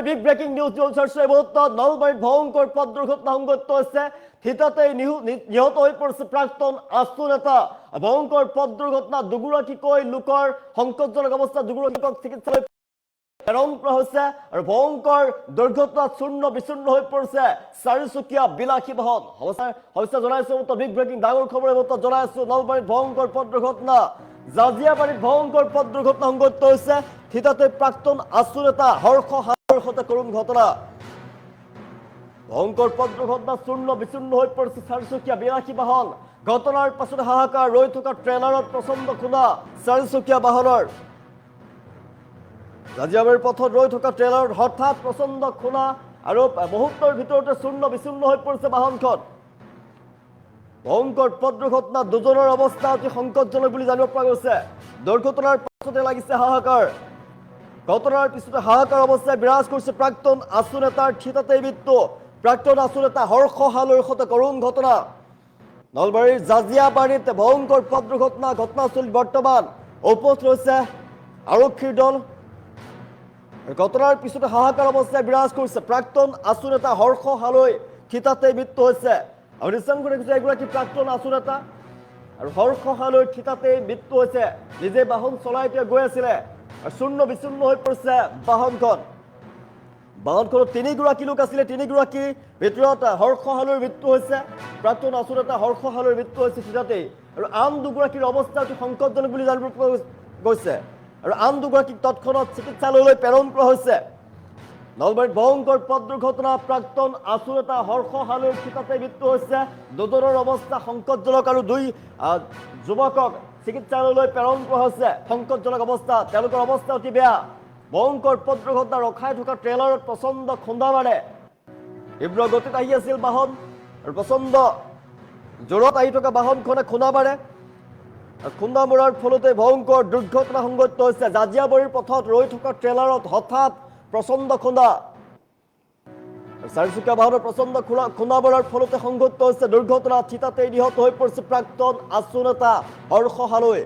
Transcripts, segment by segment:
Big breaking news চলছে এই মুহূৰ্তে নলবাৰীত ভয়ংকৰ পথ দুৰ্ঘটনা সংঘটিত হৈছে থিতাতে নিহত হৈ পৰিছে প্ৰাক্তন আছু নেতা ভয়ংকৰ পথ দুৰ্ঘটনা দুগৰাকীকৈ লোকৰ সংকটজনক অৱস্থা দুগৰাকীক চিকিৎসালয় প্ৰেৰণ কৰা হৈছে আৰু ভয়ংকৰ দুৰ্ঘটনাত চূৰ্ণ বিচূৰ্ণ হৈ পৰিছে চাৰিচকীয়া বিলাসী বাহন অৱস্থা জনাইছো বিগ ব্ৰেকিং ডাঙৰ খবৰ এই মুহূৰ্তে জনাইছো নলবাৰীত ভয়ংকৰ পথ দুৰ্ঘটনা জাজিয়াবাৰীত ভয়ংকৰ পথ দুৰ্ঘটনা সংঘটিত হৈছে থিতাতে প্ৰাক্তন আছু নেতা হৰ্ষ হাজৰিকাৰ সৈতে কৰুণ ঘটনা ভয়ংকৰ পথ দুৰ্ঘটনা চূৰ্ণ বিচূৰ্ণ হৈ পৰিছে চাৰিচকীয়া বিলাসী বাহন ঘটনাৰ পাছতে হাহাকাৰ ৰৈ থকা ট্ৰেইলাৰত প্ৰচণ্ড খুন্দা চাৰিচকীয়া বাহনৰ জাজিয়াবাৰীৰ পথত ৰৈ থকা ট্ৰেইলাৰত হঠাৎ প্ৰচণ্ড খুন্দা আৰু মুহূৰ্তৰ ভিতৰতে চূৰ্ণ বিচূৰ্ণ হৈ পৰিছে বাহনখন ভয়ংকৰ পথ দুৰ্ঘটনা দুজনৰ অৱস্থা অতি সংকটজনক বুলি জানিব পৰা গৈছে দুৰ্ঘটনাৰ পাছতে লাগিছে হাহাকাৰ ঘটনাৰ পিছতে হাহাকাৰ অৱস্থায় বিৰাজ কৰিছে প্ৰাক্তন আছু নেতাৰ থিতাতে মৃত্যু প্ৰাক্তন আছু নেতা হৰ্ষ হালৈৰ সৈতে কৰুণ ঘটনা নলবাৰীৰ জাজিয়াবাৰীত ভয়ংকৰ পথ দুৰ্ঘটনা ঘটনাস্থলীত বৰ্তমান উপস্থিত হৈছে আৰক্ষীৰ দল ঘটনাৰ পিছতে হাহাকাৰ অৱস্থায় বিৰাজ কৰিছে প্ৰাক্তন আছু নেতা হৰ্ষ হালৈ থিতাতে মৃত্যু হৈছে আৰু নিশ্চয় কৰি দেখিছে এগৰাকী প্ৰাক্তন আছু নেতা আৰু হৰ্ষ হালৈৰ থিতাতে মৃত্যু হৈছে নিজে বাহন চলাই গৈ আছিলে আৰু চূৰ্ণ বিচূৰ্ণ হৈ পৰিছে বাহনখনত তিনিগৰাকী লোক আছিলে তিনিগৰাকীৰ ভিতৰত হৰ্ষ হালৈৰ মৃত্যু হৈছে প্ৰাক্তন আছু নেতা হৰ্ষ হালৈৰ মৃত্যু হৈছে থিতাতেই আৰু আন দুগৰাকীৰ অৱস্থা অতি সংকটজনক বুলি জানিব পৰা গৈছে আৰু আন দুগৰাকীক তৎক্ষণাত চিকিৎসালয়লৈ প্ৰেৰণ কৰা হৈছে নলবাৰীত ভয়ংকৰ পথ দুৰ্ঘটনা প্ৰাক্তন আছু নেতা হৰ্ষ হালৈৰ থিতাতে মৃত্যু হৈছে দুজনৰ অৱস্থা সংকটজনক আৰু দুই যুৱকক চিকিৎসালয়লৈ প্ৰেৰণ কৰা হৈছে সংকটজনক অৱস্থা তেওঁলোকৰ অৱস্থা অতি বেয়া ভয়ংকৰ পথ দুৰ্ঘটনা ৰখাই থকা ট্ৰেইলাৰত প্ৰচণ্ড খুন্দা মাৰে তীব্ৰ গতিত আহি আছিল বাহন আৰু প্ৰচণ্ড জোৰত আহি থকা বাহনখনে খুন্দা মাৰে খুন্দা মৰাৰ ফলতে ভয়ংকৰ দুৰ্ঘটনা সংঘটিত হৈছে জাজিয়াবাৰীৰ পথত ৰৈ থকা ট্ৰেইলাৰত হঠাৎ প্ৰচণ্ড খুন্দা চাৰিচকীয়া বাহনৰ প্ৰচণ্ড খুন্দা মৰাৰ ফলতে সংঘটিত হৈছে দুৰ্ঘটনা থিতাতে নিহত হৈ পৰিছে প্ৰাক্তন আছু নেতা হৰ্ষ হালৈ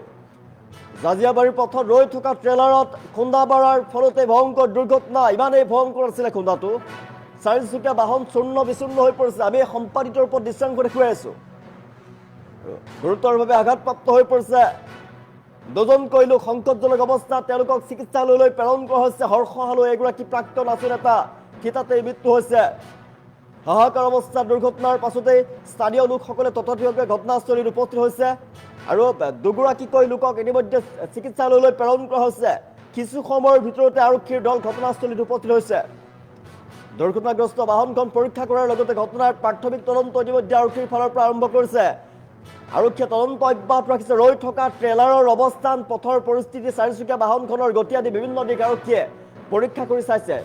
জাজিয়াবাৰীৰ পথত ৰৈ থকা ট্ৰেইলাৰত খুন্দা মৰাৰ ফলতে ভয়ংকৰ দুৰ্ঘটনা ইমানেই ভয়ংকৰ আছিলে খুন্দাটো চাৰিচকীয়া বাহন চূৰ্ণ বিচূৰ্ণ হৈ পৰিছে আমি সম্পাদিতৰ ওপৰত দৃশ্যাংশ দেখুৱাই আছো গুৰুতৰভাৱে আঘাতপ্ৰাপ্ত হৈ পৰিছে দুজনকৈ লোক সংকটজনক অৱস্থা তেওঁলোকক চিকিৎসালয়লৈ প্ৰেৰণ কৰা হৈছে হৰ্ষ হালৈ এগৰাকী প্ৰাক্তন আছু নেতা থিতাতে মৃত্যু হৈছে হাহাকাৰ অৱস্থা দুৰ্ঘটনাৰ পাছতেই স্থানীয় লোকসকলে ততাতৈয়াকৈ ঘটনাস্থলীত উপস্থিত হৈছে আৰু দুগৰাকীকৈ লোকক ইতিমধ্যে চিকিৎসালয়লৈ প্ৰেৰণ কৰা হৈছে কিছু সময়ৰ ভিতৰতে আৰক্ষীৰ দল ঘটনাস্থলীত উপস্থিত হৈছে দুৰ্ঘটনাগ্ৰস্ত বাহনখন পৰীক্ষা কৰাৰ লগতে ঘটনাৰ প্ৰাথমিক তদন্ত ইতিমধ্যে আৰক্ষীৰ ফালৰ পৰা আৰম্ভ কৰিছে আৰক্ষীয়ে তদন্ত অব্যাহত ৰাখিছে ৰৈ থকা ট্ৰেইলাৰৰ অৱস্থান পথৰ পৰিস্থিতি চাৰিচকীয়া বাহনখনৰ গতি আদি বিভিন্ন দিশ আৰক্ষীয়ে পৰীক্ষা কৰি চাইছে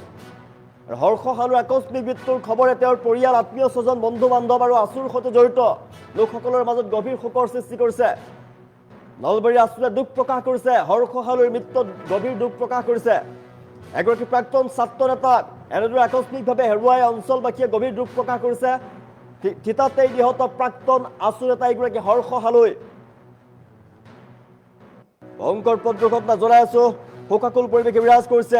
হৰ্ষ হালৈৰ আকস্মিক মৃত্যুৰ খবৰে তেওঁৰ পৰিয়াল আত্মীয় স্বজন বন্ধু বান্ধৱ আৰু আছুৰ সৈতে জড়িত লোকসকলৰ মাজত গভীৰ শোকৰ সৃষ্টি কৰিছে নলবাৰী আছুৱে দুখ প্ৰকাশ কৰিছে হৰ্ষ হালৈৰ মৃত্যুত গভীৰ দুখ প্ৰকাশ কৰিছে এগৰাকী প্ৰাক্তন ছাত্ৰ নেতাক এনেদৰে আকস্মিকভাৱে হেৰুৱাই অঞ্চলবাসীয়ে গভীৰ দুখ প্ৰকাশ কৰিছে থিতাতে নিহত প্ৰাক্তন আছু নেতা এগৰাকী হৰ্ষ হালৈ ভয়ংকৰ পথ দুৰ্ঘটনা জনাই আছো শোকাকুল পৰিৱেশে বিৰাজ কৰিছে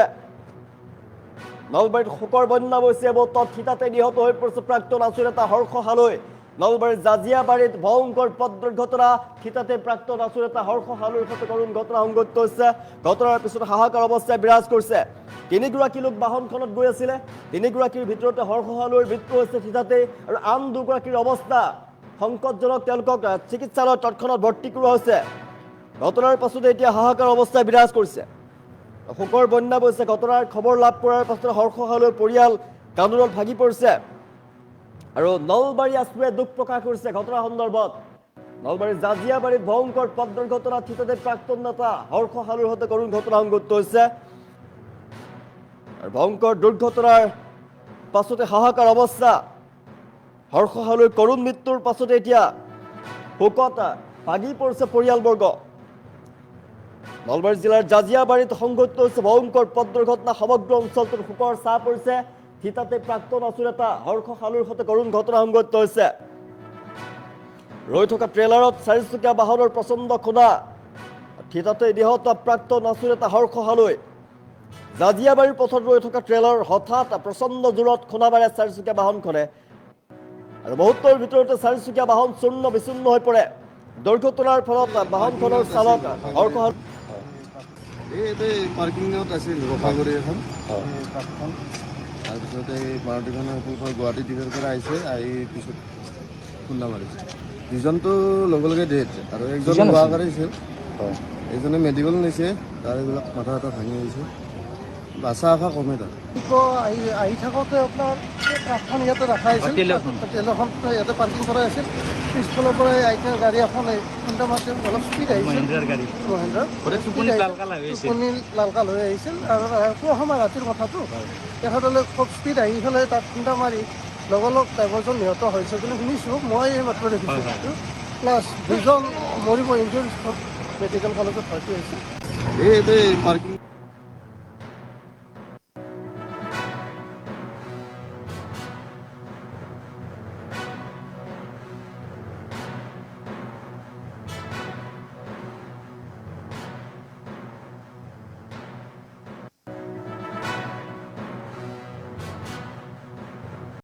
নলবাৰীত শোকৰ বন্যা বৈছে বতত থিতাতে নিহত হৈ পৰিছে প্ৰাক্তন আছু নেতা হৰ্ষ হালৈ নলবাৰীৰ জাজিয়াবাৰীত ভয়ংকৰ পথ দুৰ্ঘটনা থিতাতে প্ৰাক্তন আছু নেতা হৰ্ষ হালৈৰ সৈতে কৰুণ ঘটনা সংঘটিত হৈছে ঘটনাৰ পিছত হাহাকাৰ অৱস্থায় বিৰাজ কৰিছে তিনিগৰাকী লোক বাহনখনত গৈ আছিলে তিনিগৰাকীৰ ভিতৰতে হৰ্ষ হালৈৰ মৃত্যু হৈছে থিতাতে আৰু আন দুগৰাকীৰ অৱস্থা সংকটজনক তেওঁলোকক চিকিৎসালয়ত তৎক্ষণাত ভৰ্তি কৰোৱা হৈছে ঘটনাৰ পাছতে এতিয়া হাহাকাৰ অৱস্থায় বিৰাজ কৰিছে শোকৰ বন্যা বৈছে ঘটনাৰ খবৰ লাভ কৰাৰ পাছতে হৰ্ষ হালৈৰ পৰিয়াল কান্দোনত ভাগি পৰিছে আৰু নলবাৰী আছুৱে দুখ প্ৰকাশ কৰিছে ঘটনা সন্দৰ্ভত নলবাৰীৰ জাজিয়াবাৰীত ভয়ংকৰ পথ দুৰ্ঘটনা থিতাতে প্ৰাক্তন নেতা হৰ্ষ হালৈৰ সৈতে কৰুণ ঘটনা সংঘটিত হৈছে আৰু ভয়ংকৰ দুৰ্ঘটনাৰ পাছতে হাহাকাৰ অৱস্থা হৰ্ষ হালৈৰ কৰুণ মৃত্যুৰ পাছতে এতিয়া শোকত ভাগি পৰিছে পৰিয়ালবৰ্গ নলবাৰী জিলাৰ জাজিয়াবাৰীত সংঘটিত হৈছে ভয়ংকৰ পথ দুৰ্ঘটনা সমগ্ৰ অঞ্চলটোত শোকৰ ছাঁ পৰিছে থিতাতে প্ৰাক্তন আছু নেতা হৰ্ষ হালৈৰ সৈতে কৰুণ ঘটনা সংঘটিত হৈছে ৰৈ থকা ট্ৰেইলাৰত চাৰিচকীয়া বাহনৰ প্ৰচণ্ড খুন্দা থিতাতে নিহত প্ৰাক্তন আছু নেতা হৰ্ষ হালৈ জাজিয়াবাৰীৰ পথত ৰৈ থকা ট্ৰেইলৰ হঠাৎ প্ৰচণ্ড জোৰত খুন্দা মাৰে চাৰিচকীয়া বাহনখনে আৰু মুহূৰ্তৰ ভিতৰতে চাৰিচকীয়া বাহন চূৰ্ণ বিচূৰ্ণ হৈ পৰে। দুৰ্ঘটনাৰ ফলত বাহনখনৰ চালক হৰকহল এইটো পাৰ্কিঙত আছিল ৰখাগুৰি এখন তাৰপিছত এই মাৰুতিখনে গুৱাহাটী ডিভিজনৰ পৰা আহিছে, আহি পিছত খুন্দা মাৰিছে। দুজনটো লগে লগে ডেথ আৰু একজন গুৱাহাটী আছিল, এইজনে মেডিকেল নিছে, তাৰ এইবিলাক মাথা এটা ভাঙি আহিছে, বাচা আশা কমে তাৰ। আহি থাকোঁতে আপোনাৰ ট্ৰাকখন ইয়াতে ৰখা হৈছিল, ট্ৰেইলৰখন ইয়াতে পাৰ্কিং কৰা আছিল। পিছফালৰ পৰা আইটাৰ গাড়ী এখন খুন্দা মাৰিছে, অলপ স্পীড আহিছিল, টোপনি লালকাল হৈ আহিছিল আৰু পুৱা সময় ৰাতিৰ কথাটো তেখেতলৈ খুব স্পীড আহি পেলাই তাত খুন্দা মাৰি লগালগ ড্ৰাইভাৰজন নিহত হৈছে বুলি শুনিছোঁ। মই এই মাত্ৰ দেখিছোঁ, প্লাছ দুজন মৰিব, ইঞ্জুৰি মেডিকেল কলেজত ভৰ্তি হৈছে। এইটো পাৰ্কিং